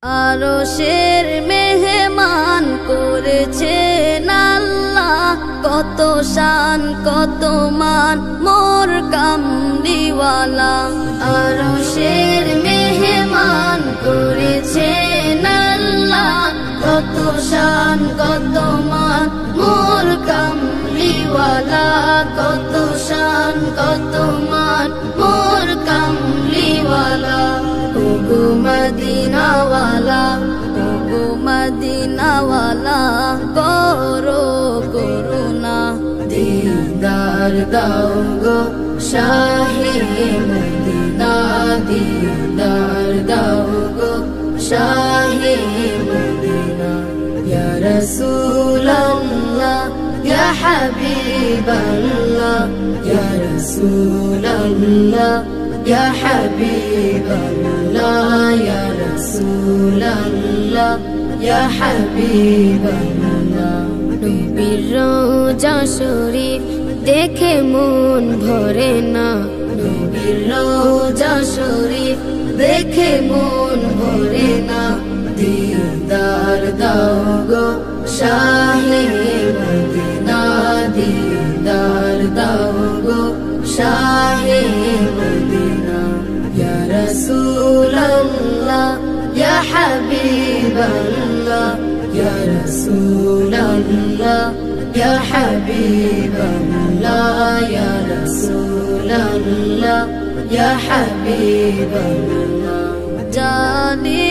আরশের মেহমান করেছেন আল্লাহ, কত শান কত মান মোর কামলিওয়ালা। আরশের মেহমান করেছেন আল্লাহ, কত শান কত মান মোর কামলিওয়ালা। কত শান কত মান মোর কামলিওয়ালা। ওগো মদিনাওয়ালা, ওগো মদিনাওয়ালা, করো করুণা দিদার দাও গো শাহে মদিনা। দিদার দাও গো শাহে মদিনা। ইয়া রাসূলাল্লাহ ইয়া হাবিবাল্লাহ, ইয়া রাসূলাল্লাহ ইয়া হাবিবাল্লাহ, ইয়া রাসূলাল্লাহ ইয়া হাবিবাল্লাহ। নবীর রওজা শরীফ দেখে মন ভরে না, নবীর রওজা শরীফ দেখে মন ভরে না। দিদার দাও গো শাহে মদিনা। দিদার দাও গো শাহে মদিনা। ইয়া রাসূলাল্লাহ ইয়া হাবিবাল্লাহ, ইয়া রাসূলাল্লাহ ইয়া হাবিবাল্লাহ, ইয়া রাসূলাল্লাহ ইয়া হাবিবাল্লাহ। জানি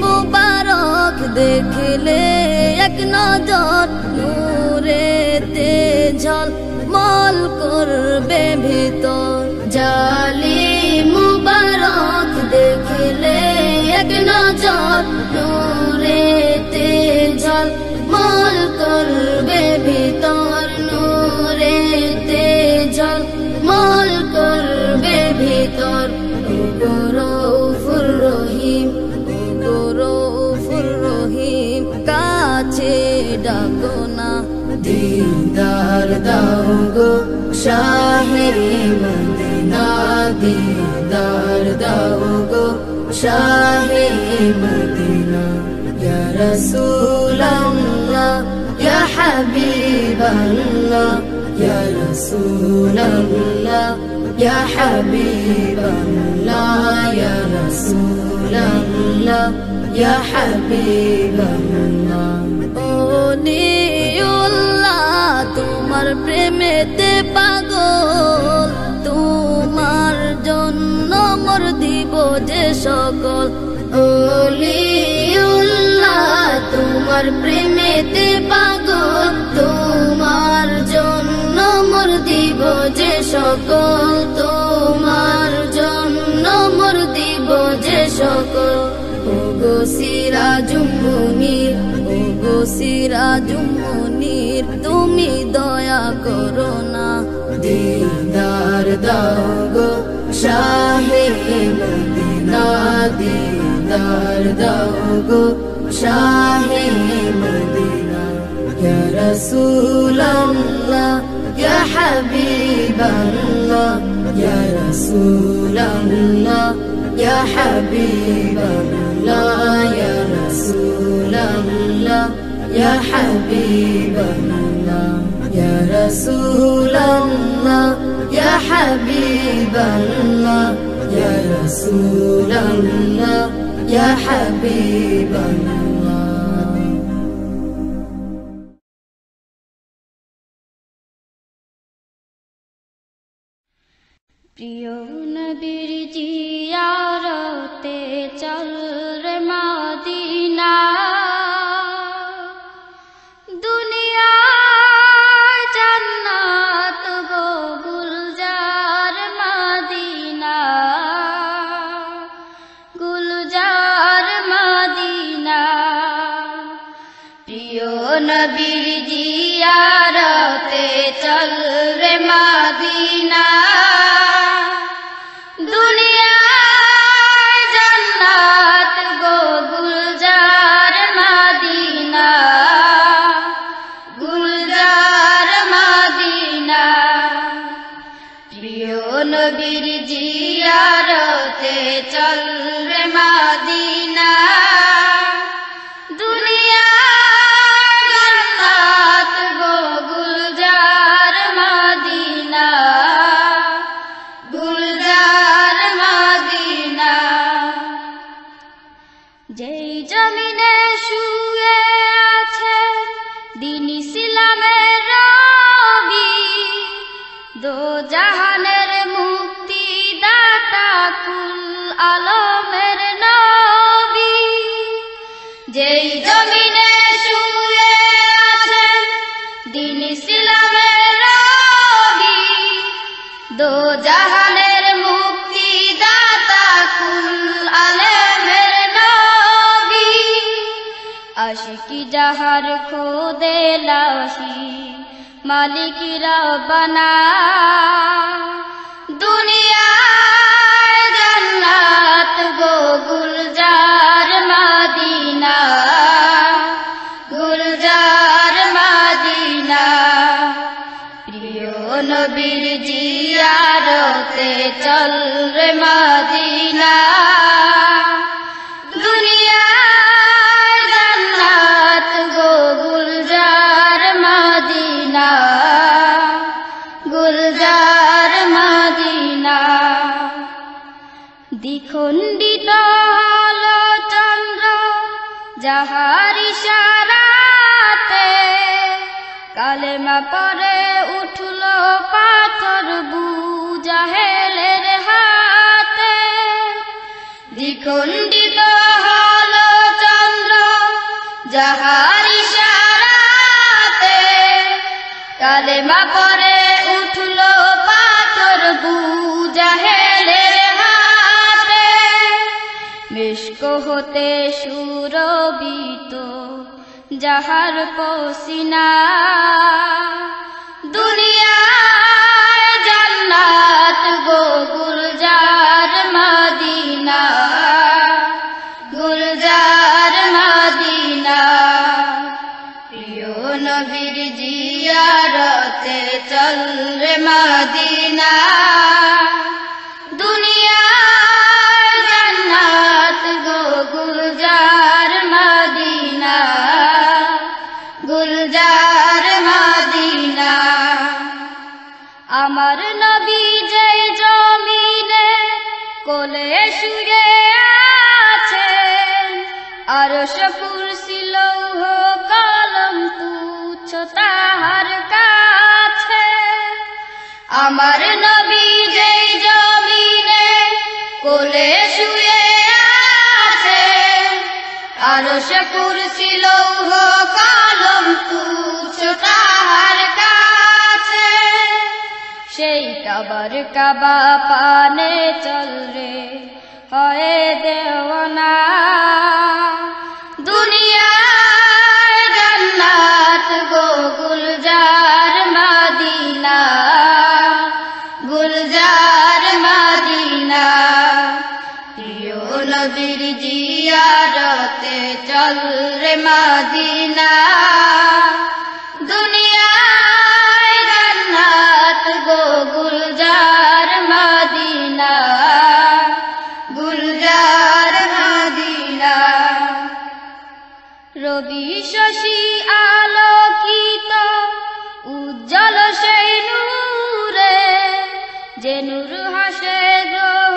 মুবারক দেখলে এক নজর, নূরেতে ঝলমল করবে ভিতর। জালি মুবারক দেখলে এক নজর, নূরেতে ঝলমল করবে ভিতর। নূরেতে ঝলমল করবে ভিতর। ওগো রউফুর রহিম, ওগো রউফুর রহিম, কাছে ডাকো না। দিদার দাও গো শাহে মদিনা। দিদার দাও গো শাহে মদিনা। ইয়া রাসূলাল্লাহ ইয়া হাবিবাল্লাহ, ইয়া রাসূলাল্লাহ ইয়া হাবিবাল্লাহ, ইয়া রাসূলাল্লাহ ইয়া হাবিবাল্লাহ। ওলিউল্লাহ তোমার প্রেমেতে পাগল, তোমার জন্য মোর দিব যে সকল। ওলিউল্লাহ তোমার প্রেমেতে পাগল, তোমার জন্য মোর দিব যে সকল। তোমার জন্য মোর দিব যে সকল। ওগো সিরাজুম মুনীর, ওগো সিরাজুম মুনীর, তুমি দয়া করো না। দিদার দাও গো শাহে মদিনা। দিদার দাও গো শাহে মদিনা। ইয়া রাসূলাল্লাহ ইয়া হাবিবাল্লাহ, ইয়া রাসূলাল্লাহ ইয়া হাবিবাল্লাহ, ইয়া রাসূলাল্লাহ ইয়া হাবিবাল্লাহ, ইয়া রাসূলাল্লাহ ইয়া হাবিবাল্লাহ, ইয়া রাসূলাল্লাহ ইয়া হাবিবাল্লাহ। প্রিয় নবীর জিয়ারতে চল রে মদিনা। দুনিয়া জান্নাত গো গুলজার মদিনা, গুলজার মদিনা। প্রিয় নবীর জিয়ারতে চল রে মদিনা। নবীর জিয়ারতে চল রে মদিনা। যেই জমিনে শুয়ে আছেন দ্বীন ইসলামের রবি, দো জাহানের মুক্তি দাতা কুল আলেমের নবী। আশিকি যাহার খোদে লাশি মালিক রব্বানা, দুনিয়ার জান্নাত গো গুলজার মদিনা, গুলজার মদিনা। প্রিয় নবীর জিয়ারতে চল রে মদিনা, দুনিয়ার জান্নাত গো গুলজার মদিনা, গুলজার মদিনা। দ্বিখণ্ডিত হলো চন্দ্র যাহার ইশারাতে, কালেমা পরে উঠল পাথর বুজাহেলের হাতে। দ্বিখণ্ডিত হলো চন্দ্র যাহার ইশারাতে, কালেমা পরে উঠল পাথর বুজাহেলের হাতে। মিশক হতে সুরবিত যাহার পসিনা, দুনিয়ার জান্নাত গো গুলজার মদিনা, গুলজার মদিনা। প্রিয় নবীর জিয়ারতে চল রে মদিনা, দুনিয়ার জান্নাত গো গুলজার মদিনা, গুলজার মদিনা। আমার নবী যে জমিনে কোলে শুয়ে আছেন, আরশ কুরসি লৌহ কলম তুচ্ছ তাহার কাছে। আমার নবী যে জমিনে কোলে শুয়ে আছেন, আরশ কুরসি লৌহ কলম তুচ্ছ তাহার কাছে। সেই কাবার কাবা পানে চল রে হয়ে দেওয়ানা, দুনিয়ার জান্নাত গো গুলজার মদিনা, গুলজার মদিনা। প্রিয় নবীর জিয়ারতে চল রে মদিনা, দুনিয়ার জান্নাত গো গুলজার মদিনা, গুলজার মদিনা। রবি শশী আলোকিত উজ্জ্বল সেই নূরে, যে নূর হাসে গ্রহ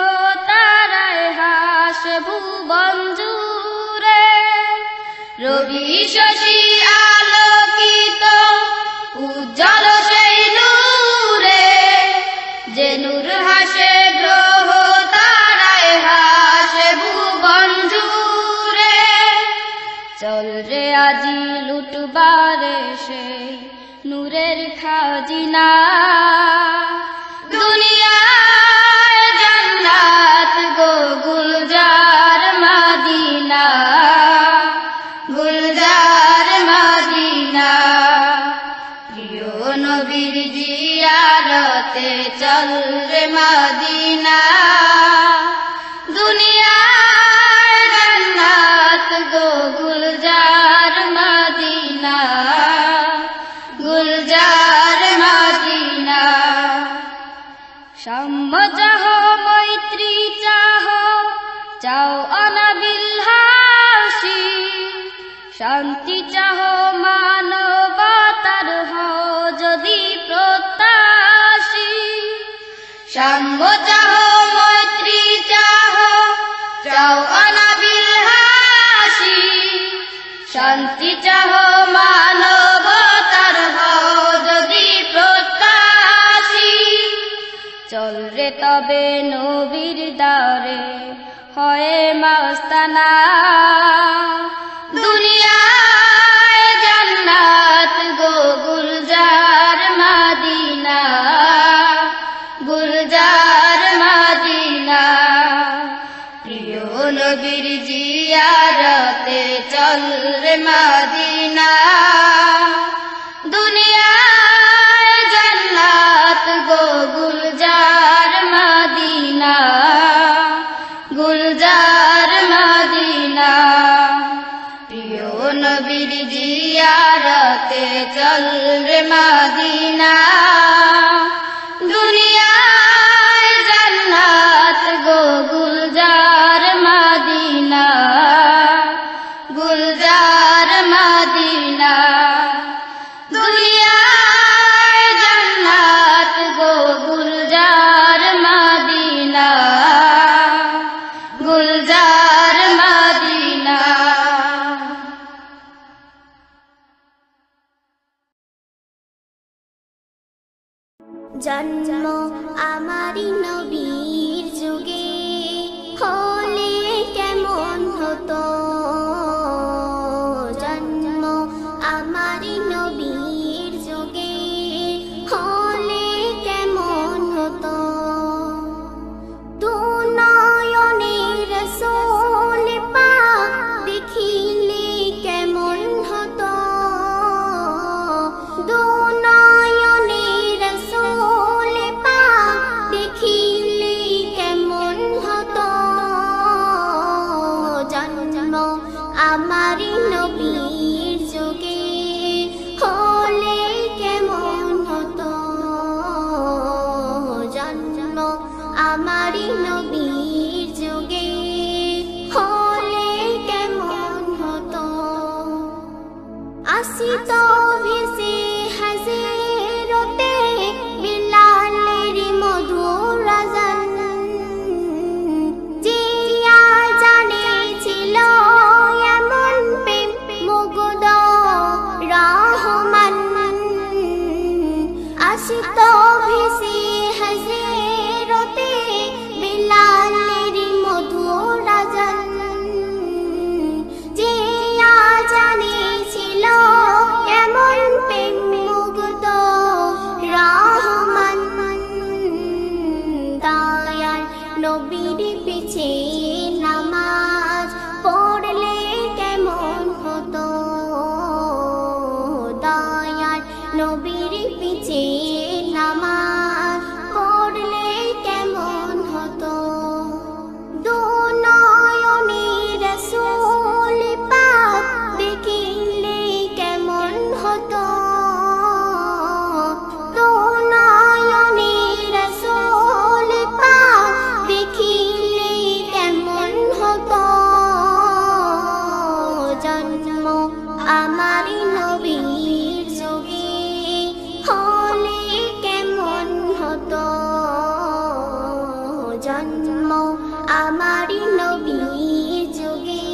তারায় হাসে ভুবন জুড়ে। রবি শশী আলোকিত উজ্জ্বল সেই নূরে, যে নূর হাসে গ্রহ তারায় হাসে ভুবন জুড়ে। চল রে আজি লুটবারে সেই নূরের খাজিনা, দুনিয়ার জান্নাত গো গুলজার মদিনা, গুলজার মদিনা। প্রিয় নবীর জিয়ারতে চল রে মদিনা, দুনিয়ার জান্নাত গো গুলজার মদিনা, গুলজার মদিনা। সাম্য চাহ মৈত্রী চাহ চাও অনাবিল হাসি, শান্তি চাহ মানবতার হও যদি প্রত্যাশী। সাম্য চাহ মৈত্রী চাহ চাও অনাবিল হাসি, শান্তি চাহ মানবতার হও যদি প্রত্যাশী। চল রে তবে নবীর দারে হয়ে মাস্তানা, রে মদিনা দুনিয়ায় জান্নাত গো গুলজার মদিনা গুলজার মদিনা প্রিয় নবীর জিয়ারতে চল রে মদিনা দুনিয়ায় জান্নাত গো গুলজার মদিনা গুলজার মদিনা দুনিয়ায় জান্নাত গো গুলজার মদিনা গুলজার মদিনা জন্ম আমারি নবীর যুগে হলে কেমন হতো জন্ম আমারি নবীর যুগে হলে কেমন হতো দু নয়নে রাসূল পাক দেখিলে কেমন হতো দু নয়নে রাসূল পাক দেখিলে কেমন হতো জন্ম আমারি নবীর যুগে হলে কেমন হতো জন্ম আমারি নবীর যুগে হলে কেমন হতো আসিত ভেসে হাজিরতে বিলালের মধুর আযান জিয়া জানেছিল এমন প্রেম মুগ্ধ রহমান আসিত ভেসে হাজিরতে বিলালের মধুর আযান জিয়া জানেছিল এমন প্রেম মুগ্ধ রহমান দয়াল নবীর পিছে নামাজ পড়লে কেমন হতো দয়াল নবীর পিছে নামাজ পড়লে কেমন হতো দু নয়নে রাসূল পাক দেখিলে কেমন হতো দু নয়নে রাসূল পাক দেখিলে কেমন হতো জন্ম আমারি নবীর যুগে হলে কেমন হতো জন্ম আমারি নবীর যুগে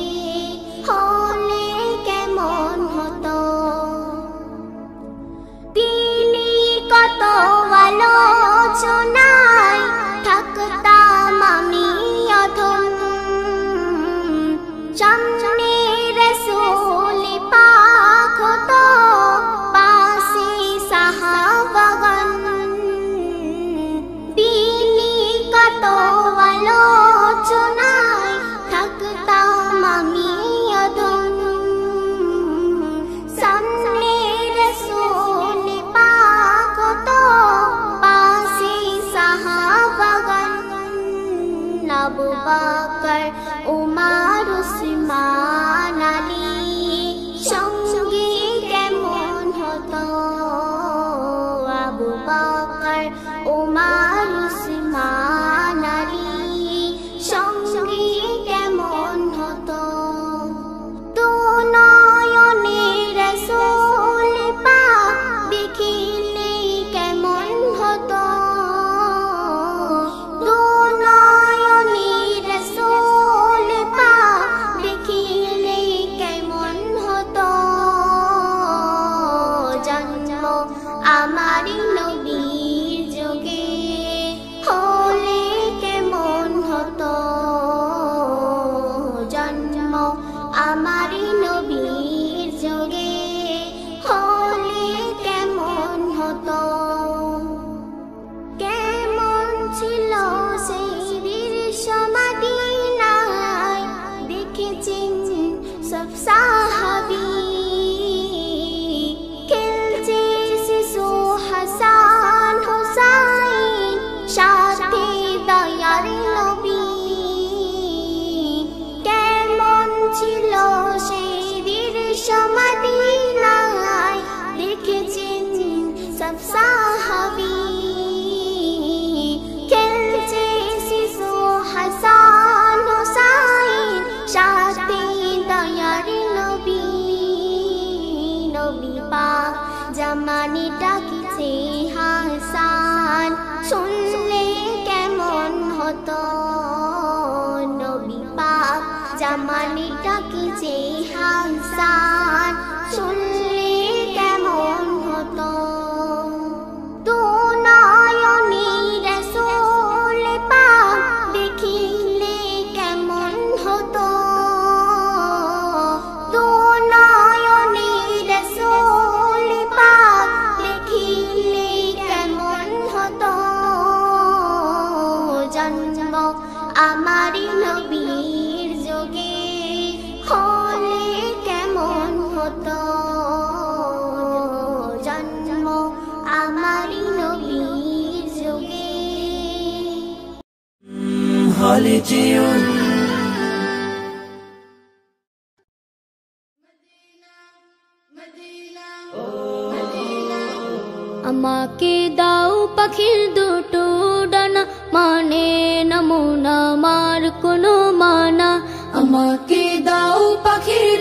হলে কেমন হতো তিনি কত আলোচনায় থাকতাম আমি অধম সামনে রাসূল পাক হতো পাশে সাহাবাগণ জামানি ডাকিছে হাসান, শুনলে কেমন হতো নবী পাক জামানি ডাকিছে হাসান, শুনলে কেমন হতো। দু নয়নে রাসূল পাক দেখিলে কেমন হতো, দু নয়নে রাসূল পাক দেখিলে কেমন হতো। জন্ম আমারি নবীর যোগে হলে কেমন হতো, জন্ম আমারি নবীর যোগে হলে যেও আমাকে দাও পাখির দুটো ডানা, মানে নমুনা মার কোনো মানা। আমাকে দাও পাখির